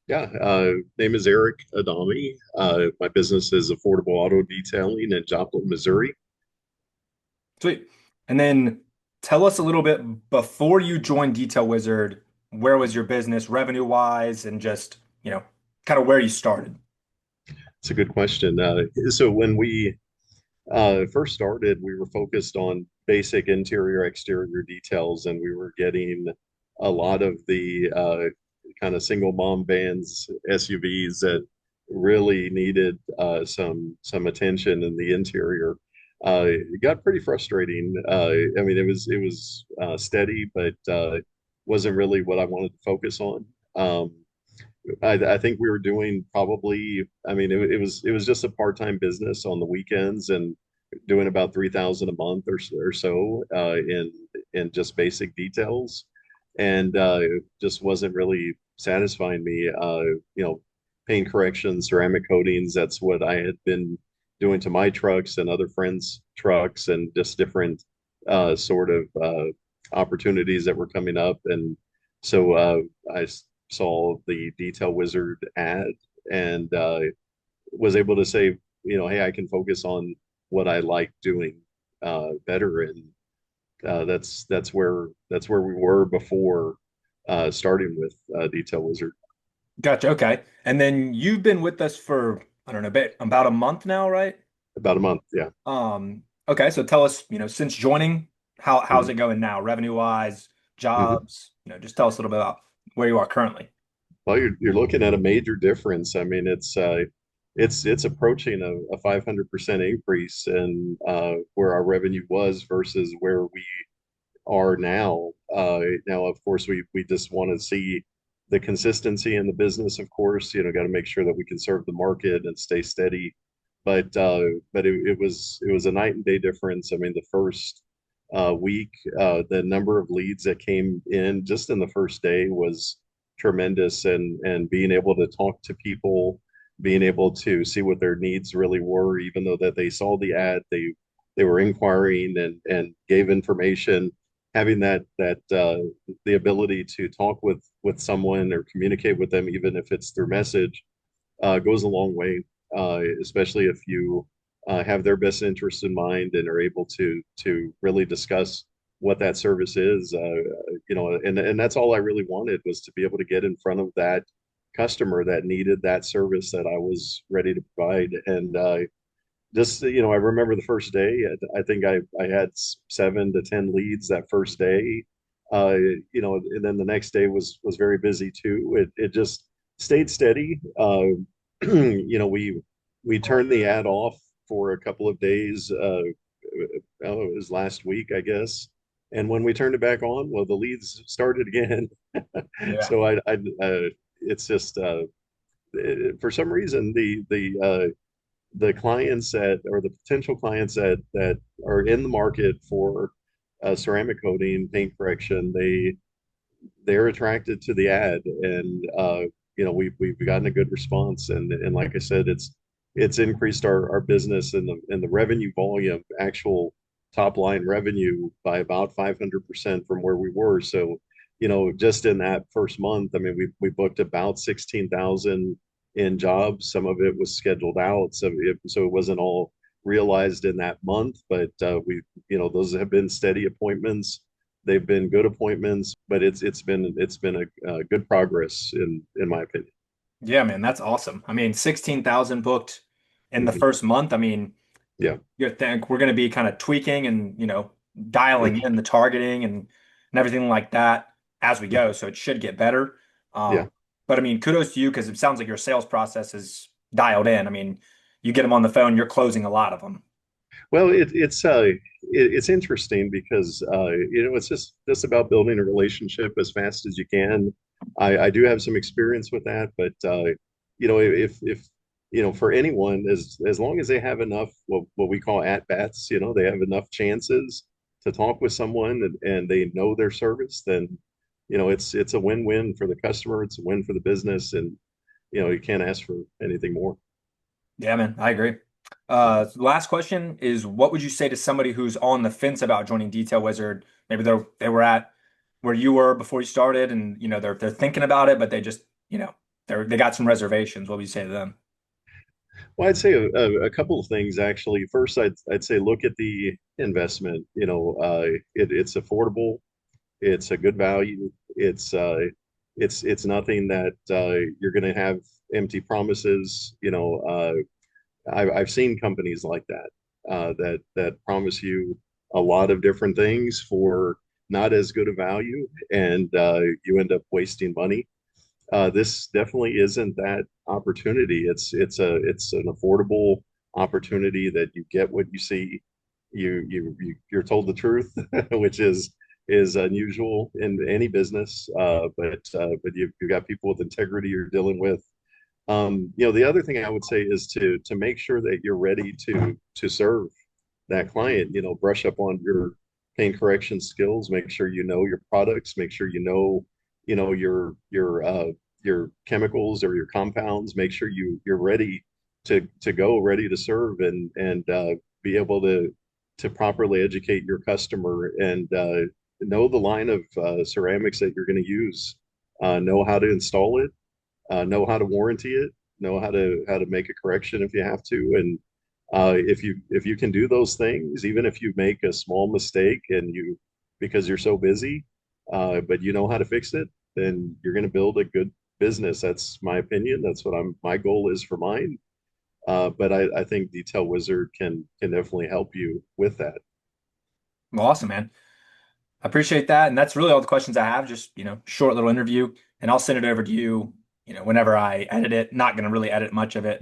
Yeah, name is Eric Adame. My business is affordable auto detailing in Joplin, Missouri. Sweet. And then tell us a little bit before you joined Detail Wizard, where was your business revenue wise and just, kind of where you started? It's a good question. So when we first started, we were focused on basic interior, exterior details, and we were getting a lot of the kind of single mom vans, SUVs that really needed some attention in the interior. It got pretty frustrating. I mean, it was steady, but wasn't really what I wanted to focus on. Um, I think we were doing probably, I mean, it was just a part-time business on the weekends and doing about 3,000 a month or so in just basic details. And it just wasn't really satisfying me. Paint corrections, ceramic coatings, that's what I had been doing to my trucks and other friends' trucks and just different sort of opportunities that were coming up. And so I saw the Detail Wizard ad and was able to say, hey, I can focus on what I like doing better, and that's where we were before starting with Detail Wizard. Gotcha. Okay. And then you've been with us for, I don't know, about a month now, right? About a month, yeah. Okay. So tell us, since joining, how's Mhm. it going now, revenue wise, Mhm. jobs, just tell us a little bit about where you are currently. Well, you're looking at a major difference. I mean, it's approaching a 500% increase in where our revenue was versus where we are now. Now, of course, we just want to see the consistency in the business. Of course, got to make sure that we can serve the market and stay steady. But it was a night and day difference. I mean, the first week, the number of leads that came in just in the first day was tremendous, and being able to talk to people, being able to see what their needs really were, even though that they saw the ad, they were inquiring and gave information. Having that the ability to talk with someone or communicate with them, even if it's through message, goes a long way, especially if you have their best interest in mind and are able to really discuss what that service is. And that's all I really wanted, was to be able to get in front of that customer that needed that service that I was ready to provide. And just I remember the first day. I think I had 7 to 10 leads that first day. And then the next day was very busy too. It just stayed steady. We turned the ad off for a couple of days. Oh, it was last week, I guess. And when we turned it back on, well, the leads started again. Yeah. So it's just for some reason the clients that or the potential clients that are in the market for ceramic coating, paint correction, they're attracted to the ad, and we've gotten a good response, and like I said, it's increased our business and the revenue volume, actual top line revenue, by about 500% from where we were. So just in that first month, I mean, we booked about 16,000 in jobs. Some of it was scheduled out, so it wasn't all realized in that month, but those have been steady appointments. They've been good appointments, but it's been a good progress in my opinion. Yeah, man, that's awesome. I mean, 16,000 booked in the Mhm. first month. I mean, Yeah. you think we're going to be kind of tweaking and, dialing in the targeting and everything like that as we go. So it should get better. Yeah. But I mean, kudos to you because it sounds like your sales process is dialed in. I mean, you get them on the phone, you're closing a lot of them. Well, it's interesting because it's just about building a relationship as fast as you can. I do have some experience with that, but if for anyone, as long as they have enough what we call at bats, they have enough chances to talk with someone, and they know their service, then it's a win-win for the customer, it's a win for the business, and you can't ask for anything more. Yeah, man, I agree. Last question is what would you say to somebody who's on the fence about joining Detail Wizard? Maybe they were at where you were before you started and they're thinking about it, but they just, they got some reservations, what would you say to them? Well, I'd say a couple of things actually. First, I'd say look at the investment. It's affordable. It's a good value. It's nothing that you're going to have empty promises. I've seen companies like that that promise you a lot of different things for not as good a value, and you end up wasting money. This definitely isn't that opportunity. It's an affordable opportunity that you get what you see. You're told the truth, which is unusual in any business. But you've got people with integrity you're dealing with. The other thing I would say is to make sure that you're ready to serve that client. Brush up on your pain correction skills. Make sure you know your products. Make sure you know your chemicals or your compounds. Make sure you're ready to go, ready to serve, and be able to properly educate your customer and know the line of ceramics that you're going to use. Know how to install it, know how to warranty it, know how to make a correction if you have to, and if you can do those things, even if you make a small mistake and you because you're so busy, but you know how to fix it, then you're going to build a good business. That's my opinion. That's what my goal is for mine. But I think Detail Wizard can definitely help you with that. Well, awesome, man. I appreciate that. And that's really all the questions I have. Just, short little interview. And I'll send it over to you, whenever I edit it. Not gonna really edit much of it,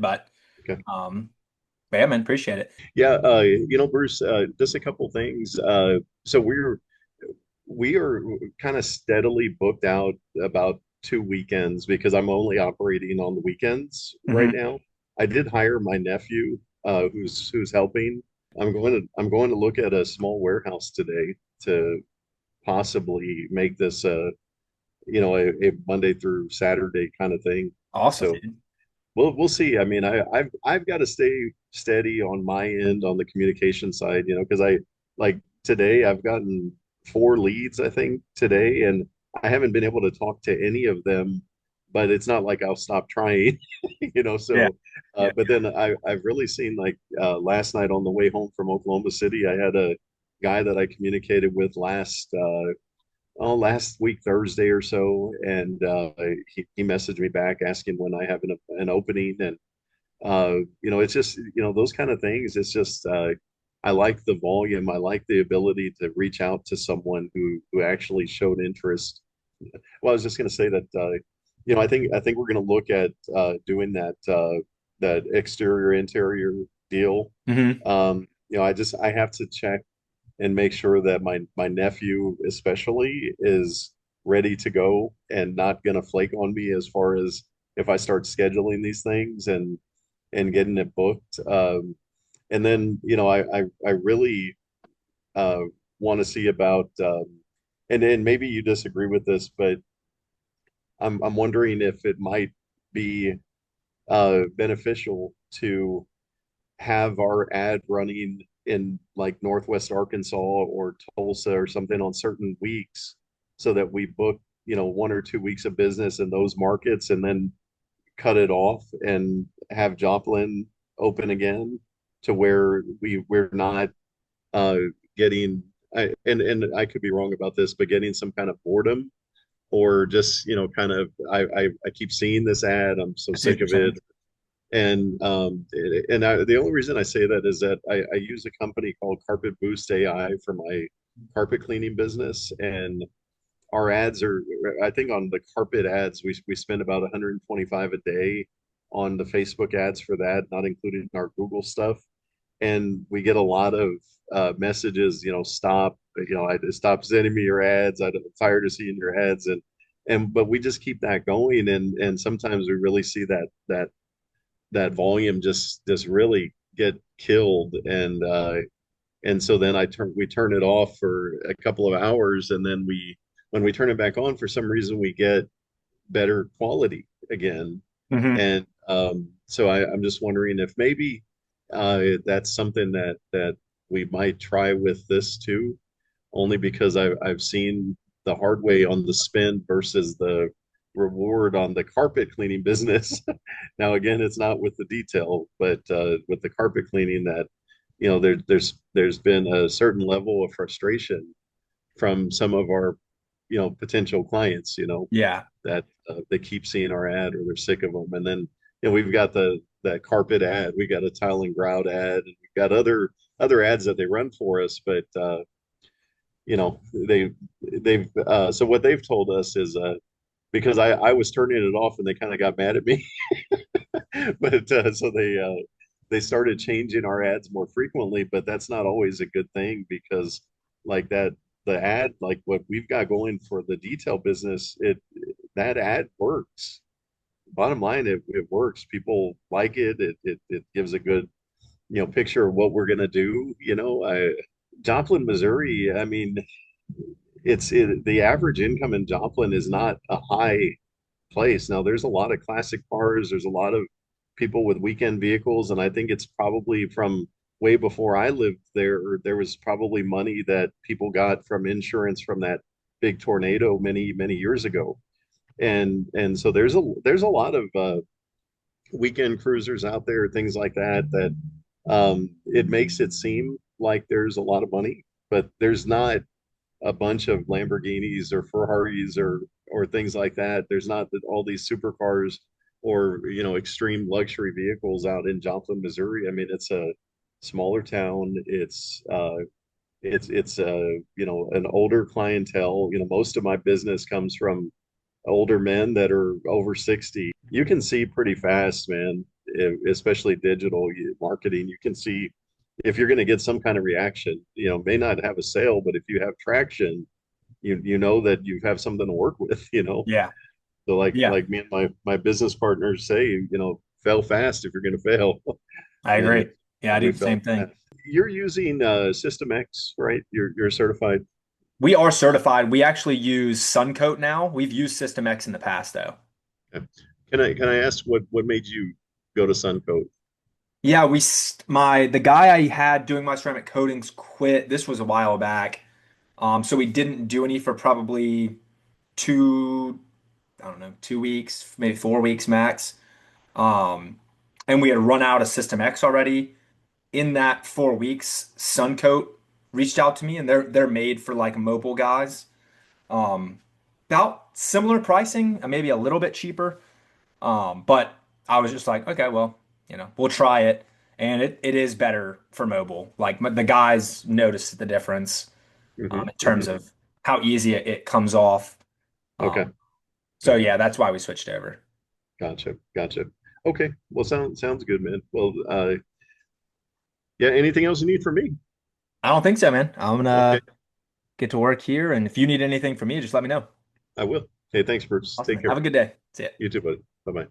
Okay. um, but yeah, man, appreciate it. Yeah, Bruce, just a couple things. So we are kind of steadily booked out about 2 weekends because I'm only operating on the weekends right Hmm. now. I did hire my nephew, who's helping. I'm going to look at a small warehouse today to possibly make this a Monday through Saturday kind of thing. Awesome, So dude. we'll see. I mean, I've got to stay steady on my end on the communication side, because I like today I've gotten 4 leads, I think, today, and I haven't been able to talk to any of them, but it's not like I'll stop trying, Yeah. so Yeah. but then I've really seen like last night on the way home from Oklahoma City, I had a guy that I communicated with last week Thursday or so, and he messaged me back asking when I have an opening, and it's just those kind of things. It's just I like the volume. I like the ability to reach out to someone who actually showed interest. Well, I was just going to say that I think we're going to look at doing that exterior interior deal. Hmm. I have to check and make sure that my nephew especially is ready to go and not going to flake on me as far as if I start scheduling these things and getting it booked. And then I really uh, want to see about and then maybe you disagree with this, but I'm wondering if it might be beneficial to have our ad running in like Northwest Arkansas or Tulsa or something on certain weeks so that we book, 1 or 2 weeks of business in those markets and then cut it off and have Joplin open again to where we're not uh getting and I could be wrong about this, but getting some kind of boredom or just, kind of I keep seeing this ad, I'm so I see what sick you're of it. saying. The only reason I say that is that I use a company called Carpet Boost AI for my carpet cleaning business, and our ads are, I think, on the carpet ads we spend about 125 a day on the Facebook ads for that, not including our Google stuff, and we get a lot of messages, stop, I stop sending me your ads. I'm tired of seeing your ads, and but we just keep that going, and sometimes we really see that volume just really get killed, and so then we turn it off for a couple of hours, and then when we turn it back on, for some reason we get better quality again. Hmm. And so I'm just wondering if maybe that's something that we might try with this too, only because I've seen the hard way on the spend versus reward on the carpet cleaning business. Now, again, it's not with the detail, but with the carpet cleaning that, there's been a certain level of frustration from some of our, potential clients, Yeah. that they keep seeing our ad or they're sick of them. And then, we've got that carpet ad, we got a tile and grout ad, and we've got other ads that they run for us. But you know, they've so what they've told us is because I was turning it off and they kind of got mad at me. But so they started changing our ads more frequently, but that's not always a good thing because like the ad, like what we've got going for the detail business, that ad works. Bottom line, it works. People like it. It gives a good, picture of what we're gonna do. Joplin, Missouri. I mean, the average income in Joplin is not a high place. Now, there's a lot of classic cars. There's a lot of people with weekend vehicles, and I think it's probably from way before I lived there. There was probably money that people got from insurance from that big tornado many years ago, and so there's a lot of weekend cruisers out there, things like that. That it makes it seem like there's a lot of money, but there's not a bunch of Lamborghinis or Ferraris or things like that. There's not all these supercars or extreme luxury vehicles out in Joplin, Missouri. I mean, it's a smaller town. It's an older clientele. Most of my business comes from older men that are over 60. You can see pretty fast, man, especially digital marketing. You can see if you're going to get some kind of reaction, may not have a sale, but if you have traction, you know that you have something to work with. Yeah. So Yeah. like me and my business partners say, fail fast if you're going to fail. I And agree. Yeah, I do we the felt same thing. fast. You're using System X, right? You're certified. We are certified. We actually use Suncoat now. We've used System X in the past though. Okay. Can I ask what made you go to Suncoat? Yeah, the guy I had doing my ceramic coatings quit. This was a while back. So we didn't do any for probably two, I don't know, 2 weeks, maybe 4 weeks max. Um, and we had run out of System X already. In that 4 weeks, Suncoat reached out to me, and they're made for like mobile guys. Um, about similar pricing, maybe a little bit cheaper. But I was just like, okay, well, we'll try it. And it is better for mobile. Like the guys notice the difference Hmm. in terms Hmm. of how easy it comes off. Okay. Um, so Okay. yeah, that's why we switched over. Gotcha. Okay. Well, sounds good, man. Well, yeah. Anything else you need from me? I don't think so, man. I'm Okay, gonna get to work here, and if you need anything from me, just let me know. I will. Hey, thanks, Bruce. Awesome, Take man. Have care. a good day. See ya. You too, buddy. Bye bye.